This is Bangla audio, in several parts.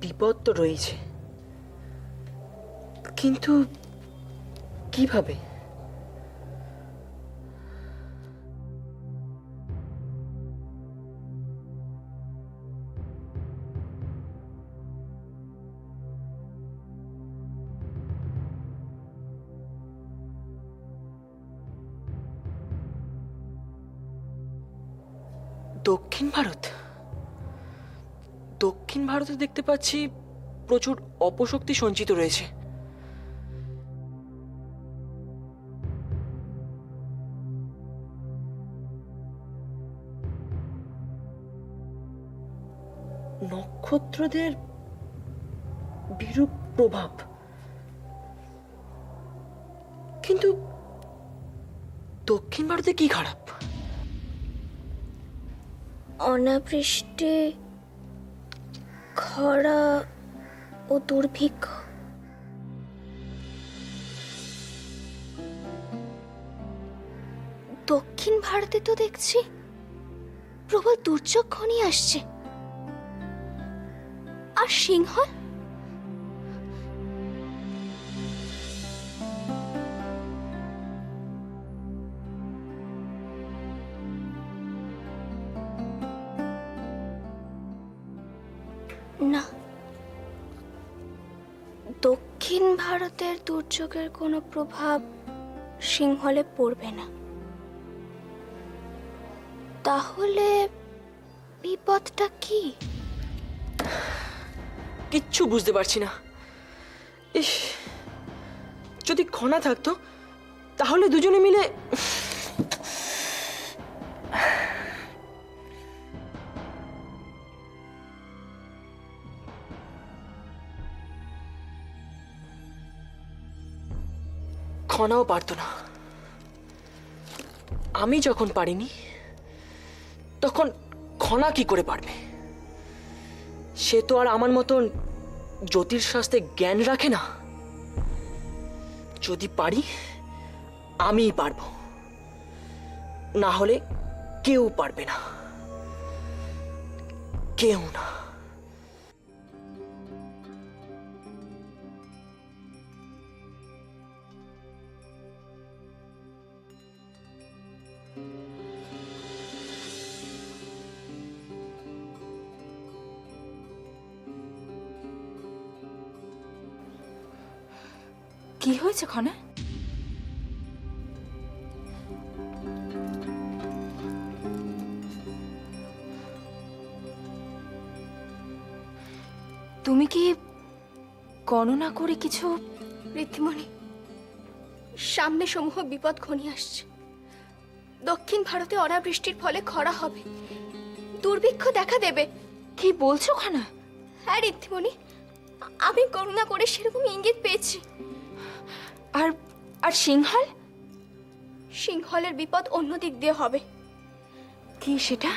বিপদ তো রয়েছে, কিন্তু কিভাবে? দক্ষিণ ভারত, দক্ষিণ ভারতে দেখতে পাচ্ছি প্রচুর অপশক্তি সঞ্চিত রয়েছে। নক্ষত্রদের বিরূপ প্রভাব, কিন্তু দক্ষিণ ভারতে কি খারাপ? অনাবৃষ্টি, খরা ও দুর্ভিক্ষ। দক্ষিণ ভারতে তো দেখছি প্রবল দুর্যোগ ঘনিয়ে আসছে। আর সিংহল? না, দক্ষিণ ভারতের দুর্যোগের কোনো প্রভাব সিংহলে পড়বে না। তাহলে বিপদটা কি? কিচ্ছু বুঝতে পারছি না। ইস, যদি খনা থাকতো তাহলে দুজনে মিলে খনাও পারতো না। আমি যখন পারিনি তখন খনা কি করে পারবে? সে তো আর আমার মতন জ্যোতিষশাস্ত্রে জ্ঞান রাখে না। যদি পারি আমিই পারবো, না হলে কেউ পারবে না, কেউ না। কি হয়েছে খনা? তুমি কি গণনা করে কিছু? ঋদ্ধিমণি, সামনে সমূহ বিপদ ঘনিয়ে আসছে। দক্ষিণ ভারতে অনাবৃষ্টির ফলে খরা হবে, দুর্ভিক্ষ দেখা দেবে। কি বলছো খনা? হ্যাঁ ঋদ্ধিমণি, আমি গণনা করে সেরকম ইঙ্গিত পেয়েছি। আর আর সিংহল? সিংহলের বিপদ অন্য দিক দিয়ে হবে। কি সেটা?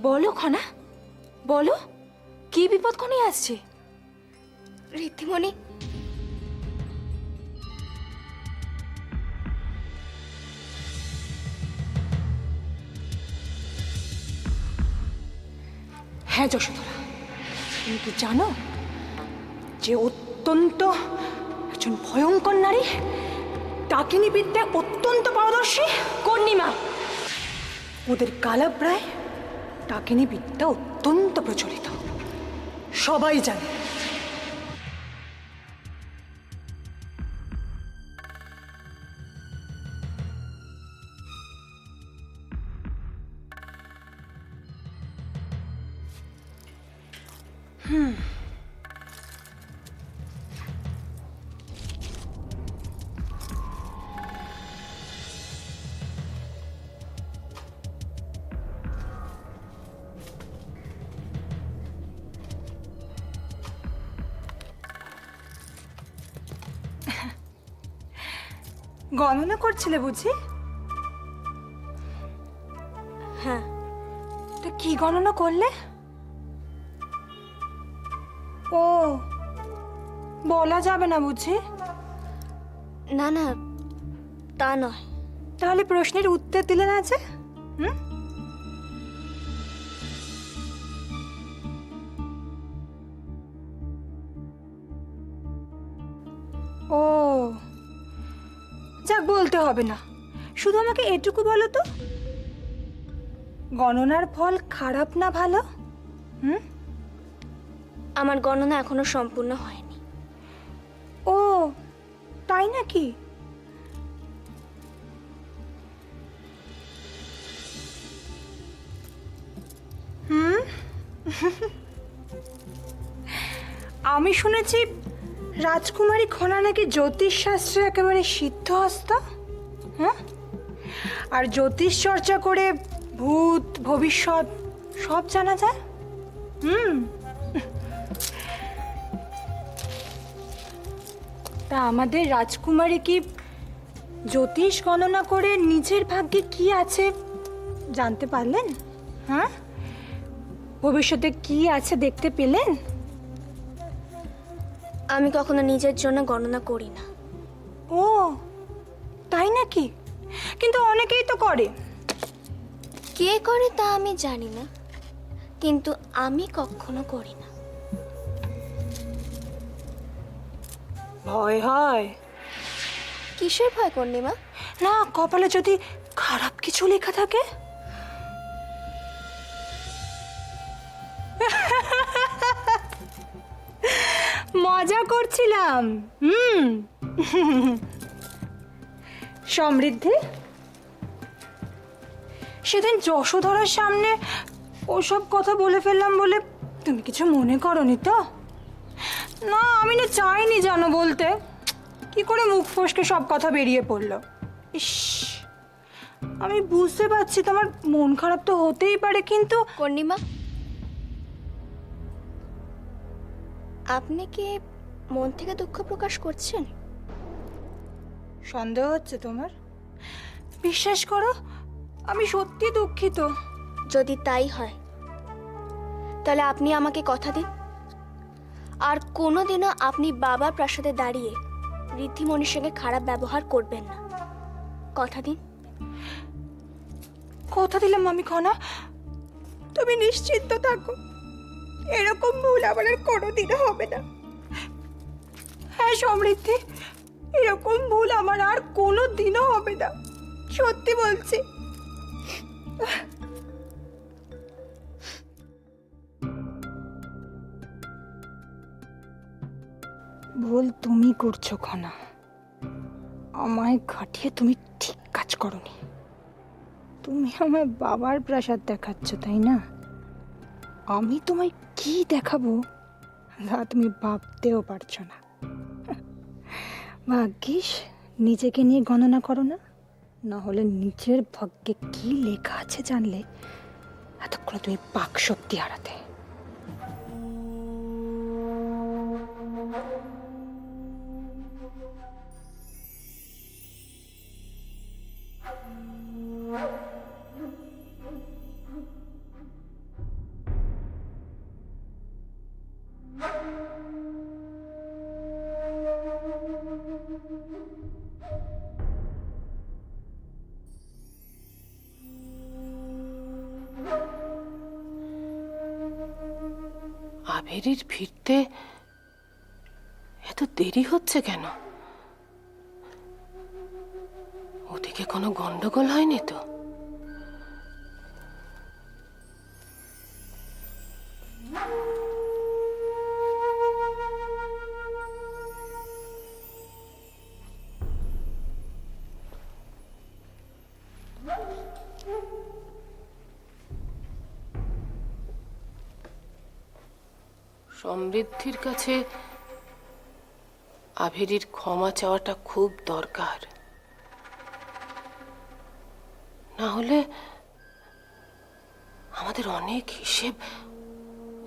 বলো খনা, বলো, কি বিপদ ঘনিয়ে আসছে? ঋদ্ধিমণি, হ্যাঁ যশোধরা, তুমি কি জানো যে অত্যন্ত একজন ভয়ঙ্কর নারী, ডাকিনী বিদ্যায় অত্যন্ত পারদর্শী কর্ণিমা, ওদের কালাব্রায় ডাকিনী বিদ্যা অত্যন্ত প্রচলিত, সবাই জানে। গণনা করছিলে বুঝি? হ্যাঁ। তো কি গণনা করলে? ও, বলা যাবে না বুঝি? না না, তা নয়। তাহলে প্রশ্নের উত্তর দিলে না যে? যাক, বলতে হবে না, শুধু আমাকে এটুকু বলো তো, গণনার ফল খারাপ না ভালো? আমার গণনা এখনো সম্পূর্ণ হয়নি। ও তাই নাকি? আমি শুনেছি রাজকুমারী খনা নাকি জ্যোতিষ শাস্ত্রে একেবারে সিদ্ধহস্ত। হ্যাঁ, আর জ্যোতিষ চর্চা করে ভূত ভবিষ্যৎ সব জানা যায়। তা আমাদের রাজকুমারী কি জ্যোতিষ গণনা করে নিজের ভাগ্যে কি আছে জানতে পারলেন? হ্যাঁ, ভবিষ্যতে কি আছে দেখতে পেলেন? আমি কখনো নিজের জন্য গণনা করি না। ও তাই নাকি? কিন্তু অনেকেই তো করে। কে করে তা আমি জানি না, কিন্তু আমি কখনো করি না। ভয় হয়? কিসের ভয় পূর্ণিমা? না, কপালে যদি খারাপ কিছু লেখা থাকে। মজা করছিলাম। সমৃদ্ধি, সেদিন যশোধরার সামনে ওসব কথা বলে ফেললাম বলে তুমি কিছু মনে করনি তো? না, আমি না চাইনি জানো বলতে, কি করে মুখ ফসকে সব কথা বেরিয়ে পড়লো। ইস, আমি বুঝতে পারছি তোমার মন খারাপ তো হতেই পারে, কিন্তু পূর্ণিমা, আপনি কি মন থেকে দুঃখ প্রকাশ করছেন? সন্দেহ হচ্ছে তোমার? বিশ্বাস করো, আমি সত্যি দুঃখিত। যদি তাই হয় তাহলে আপনি আমাকে কথা দিন, আর কোনোদিনও আপনি বাবার প্রাসাদে দাঁড়িয়ে ঋদ্ধিমণির সঙ্গে খারাপ ব্যবহার করবেন না। কথা দিন। কথা দিলাম আমি খনা, তুমি নিশ্চিন্ত থাকো, এরকম ভুল আমার আর কোনোদিনও হবে না। হ্যাঁ সমৃদ্ধি, এরকম ভুল আমার আর কোনোদিনও হবে না, সত্যি বলছি। ভুল তুমি করছো খনা, আমায় ঘাটিয়ে তুমি ঠিক কাজ করনি। তুমি আমায় বাবার প্রাসাদ দেখাচ্ছ, তাই না? আমি তোমায় কি দেখাবো তা তুমি ভাবতেও পারছো না। ভাগ্যিস নিজেকে নিয়ে গণনা করো না, না হলে নিজের ভাগ্যে কি লেখা আছে জানলে এতক্ষণ তুমি বাক শক্তি হারাতে। আবেরির ফিরতে এত দেরি হচ্ছে কেন? ওদিকে কোনো গন্ডগোল হয়নি তো? সমৃদ্ধির কাছে আভেরির ক্ষমা চাওয়াটা খুব দরকার, না হলে আমাদের অনেক হিসেব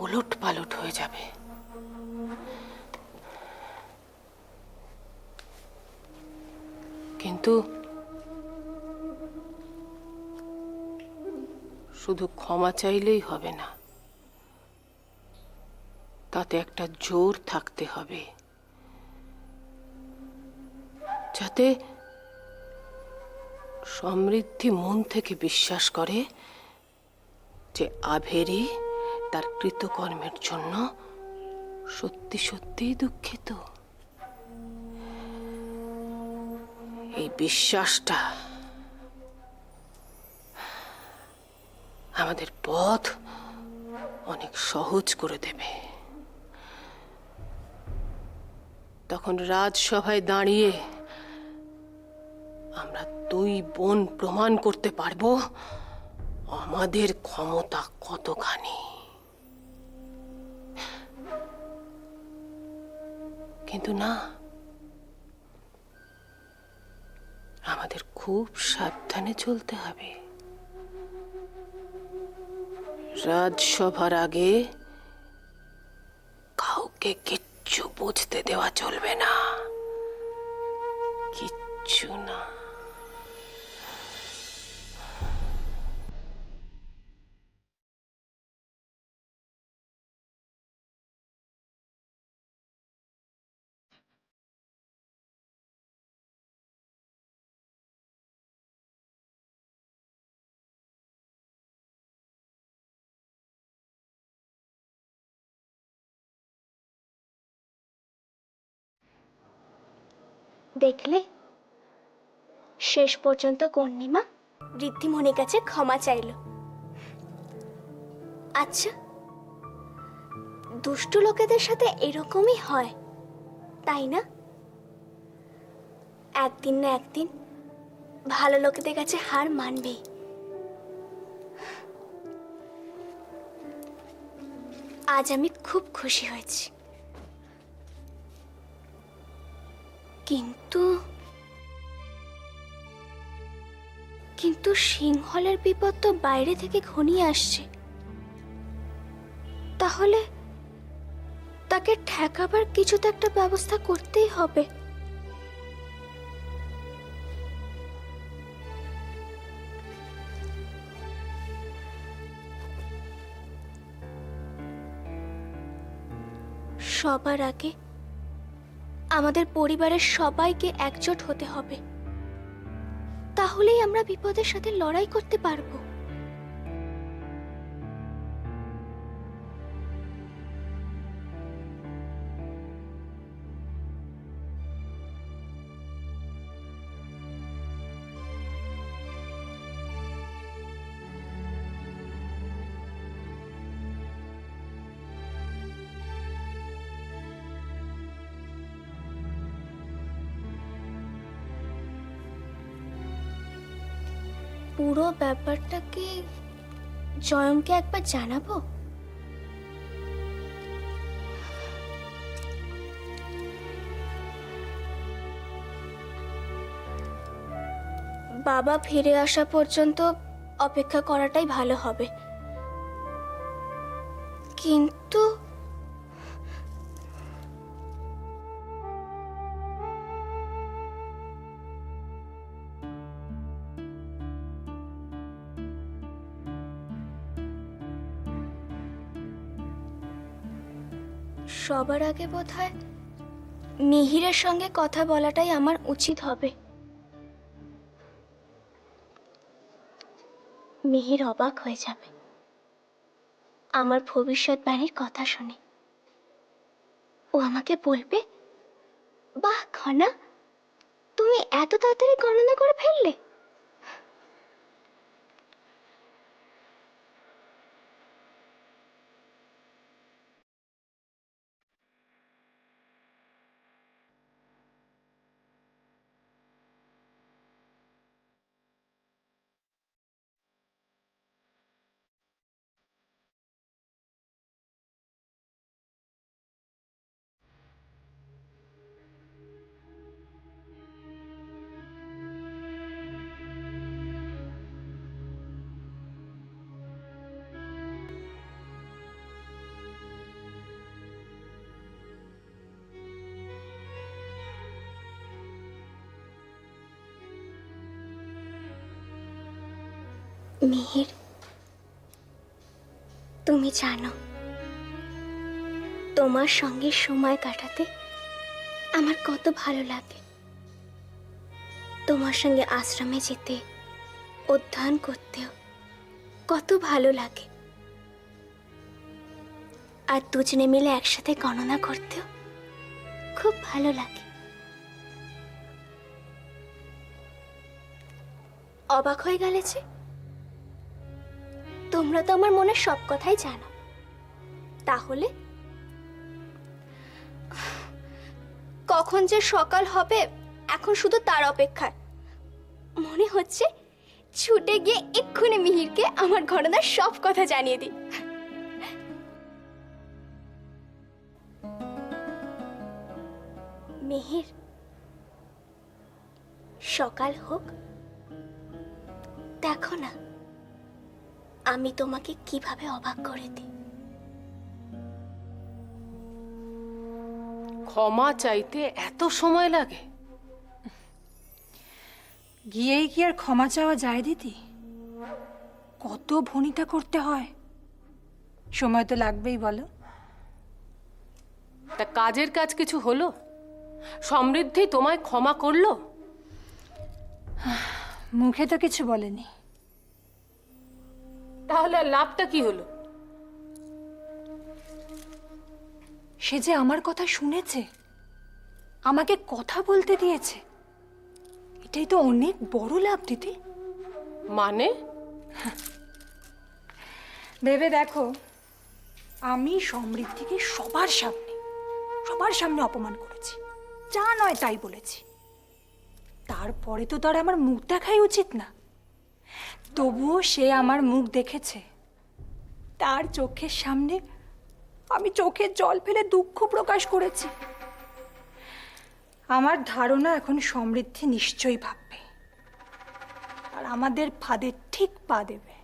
ওলট পালট হয়ে যাবে। কিন্তু শুধু ক্ষমা চাইলেই হবে না, তাতে একটা জোর থাকতে হবে, যাতে সমৃদ্ধি মন থেকে বিশ্বাস করে যে আভেরি তার কৃতকর্মের জন্য সত্যি সত্যিই দুঃখিত। এই বিশ্বাসটা আমাদের পথ অনেক সহজ করে দেবে। তখন রাজসভায় দাঁড়িয়ে আমরা দুই বোন প্রমাণ করতে পারবো আমাদের ক্ষমতা কতখানি। কিন্তু না, আমাদের খুব সাবধানে চলতে হবে। রাজসভার আগে কাউকে কিচ্ছু বুঝতে দেওয়া চলবে না, কিচ্ছু না। দেখলে, শেষ পর্যন্ত কর্ণিমা ঋদ্ধিমণির কাছে ক্ষমা চাইল। আচ্ছা, দুষ্টু লোকেদের সাথে এরকমই হয়, তাই না? একদিন না একদিন ভালো লোকেদের কাছে হার মানবেই। আজ আমি খুব খুশি হয়েছি, কিন্তু কিন্তু সিংহলের বিপদ তো বাইরে থেকে ঘনিয়ে আসছে। তাহলে তাকে ঠেকাবার কিছু তো একটা ব্যবস্থা করতেই হবে। সবার আগে আমাদের পরিবারের সবাইকে একজোট হতে হবে, তাহলেই আমরা বিপদের সাথে লড়াই করতে পারবো। পুরো ব্যাপারটাকে জয়মকে একবার জানাবো। বাবা ফিরে আসা পর্যন্ত অপেক্ষা করাটাই ভালো হবে, কিন্তু সবার আগে বোধহয় মিহিরের সঙ্গে কথা বলাটাই আমার উচিত হবে। মিহির অবাক হয়ে যাবে আমার ভবিষ্যৎবাণীর কথা শুনে। ও আমাকে বলবে, বাহ খনা, তুমি এত তাড়াতাড়ি গণনা করে ফেললে। মিহির, তুমি জানো তোমার সঙ্গে সময় কাটাতে আমার কত ভালো লাগে। তোমার সঙ্গে আশ্রমে যেতে, অধ্যয়ন করতেও কত ভালো লাগে। আর দুজনে মিলে একসাথে গণনা করতেও খুব ভালো লাগে। অবাক হয়ে গেলে যে? তোমরা তো আমার মনের সব কথাই জানো। তাহলে কখন যে সকাল হবে এখন শুধু তার অপেক্ষায়। মনে হচ্ছে ছুটে গিয়ে এক্ষুনি মিহিরকে আমার ঘটনার সব কথা জানিয়ে দিই। মিহির, সকাল হোক, দেখো না আমি তোমাকে কিভাবে অবাক করে দিই। ক্ষমা চাইতে এত সময় লাগে? গিয়েই কি আর ক্ষমা চাওয়া যায় দিদি? কত ভনিতা করতে হয়, সময় তো লাগবেই বলো। তা কাজের কাজ কিছু হলো? সমৃদ্ধি তোমায় ক্ষমা করলো? মুখে তো কিছু বলেনি। তাহলে আর লাভটা কি হলো? সে যে আমার কথা শুনেছে, আমাকে কথা বলতে দিয়েছে, এটাই তো অনেক বড় লাভ দিদি। মানে? ভেবে দেখো, আমি সমৃদ্ধিকে সবার সামনে অপমান করেছি, যা নয় তাই বলেছি। তারপরে তো তার আমার মুখ দেখাই উচিত না, তবুও সে আমার মুখ দেখেছে। তার চোখের সামনে আমি চোখের জল ফেলে দুঃখ প্রকাশ করেছি। আমার ধারণা এখন সমৃদ্ধি নিশ্চয়ই ভাববে, আর আমাদের ফাঁদে ঠিক পা দেবে।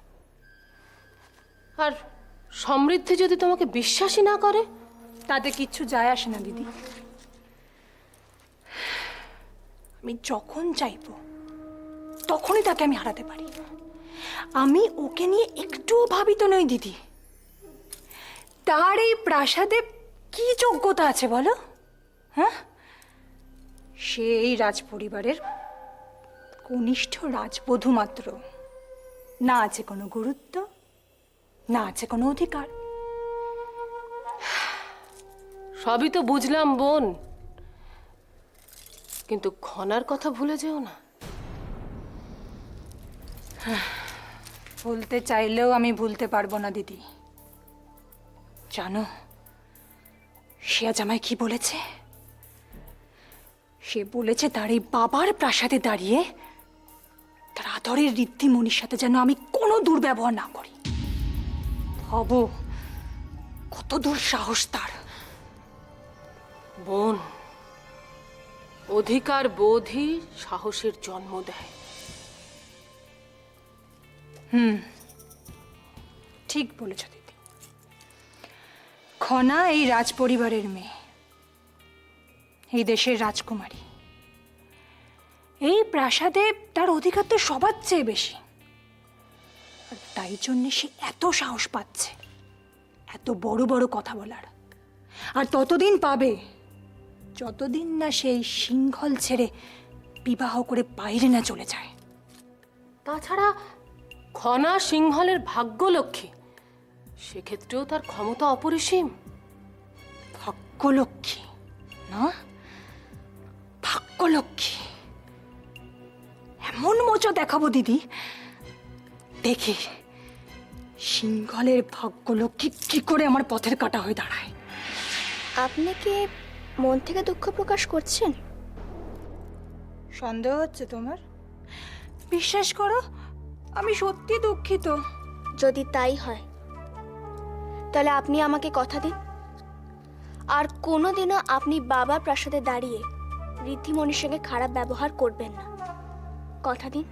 আর সমৃদ্ধি যদি তোমাকে বিশ্বাসই না করে? তাতে কিচ্ছু যায় আসে না দিদি। আমি যখন চাইবো তখনই তাকে আমি হারাতে পারি। আমি ওকে নিয়ে একটুও ভাবিত নই দিদি। তার এই প্রাসাদে কি যোগ্যতা আছে বলো? হ্যাঁ, সে এই রাজপরিবারের কনিষ্ঠ রাজবধূ মাত্র। না আছে কোনো গুরুত্ব, না আছে কোনো অধিকার। সবই তো বুঝলাম বোন, কিন্তু ঘনার কথা ভুলে যেও না। ভুলতে চাইলেও আমি ভুলতে পারবো না দিদি। জানো সে আজ আমায় কি বলেছে? সে বলেছে তার এই বাবার প্রাসাদে দাঁড়িয়ে তার আদরের ঋদ্ধিমণির সাথে যেন আমি কোনো দুর্ব্যবহার না করি। ভাবো কত দূর সাহস তার। বোন, অধিকার বোধই সাহসের জন্ম দেয়। ঠিক বলেছ দিদি। খনা এই রাজপরিবারের মেয়ে, এই দেশের রাজকুমারী। এই প্রাসাদে তার অধিকার তো সবার চেয়ে বেশি, আর তাই জন্য সে এত সাহস পাচ্ছে এত বড় বড় কথা বলার। আর ততদিন পাবে যতদিন না সেই সিংহল ছেড়ে বিবাহ করে বাইরে না চলে যায়। তাছাড়া খনা সিংহলের ভাগ্যলক্ষ্মী, সেক্ষেত্রেও তার ক্ষমতা অপরিসীম। ভাগ্যলক্ষ্মী না, ভাগ্যলক্ষ্মী। এমন মোচা দেখাবো দিদি, দেখি সিংহলের ভাগ্যলক্ষ্মী কি করে আমার পথের কাঁটা হয়ে দাঁড়ায়। আপনি কি মন থেকে দুঃখ প্রকাশ করছেন? সন্দেহ হচ্ছে তোমার? বিশ্বাস করো, আমি সত্যি দুঃখিত। যদি তাই হয় তাহলে আপনি আমাকে কথা দিন আর কোনোদিনও আপনি বাবার প্রাসাদে দাঁড়িয়ে ঋদ্ধিমণির সঙ্গে খারাপ ব্যবহার করবেন না। কথা দিন।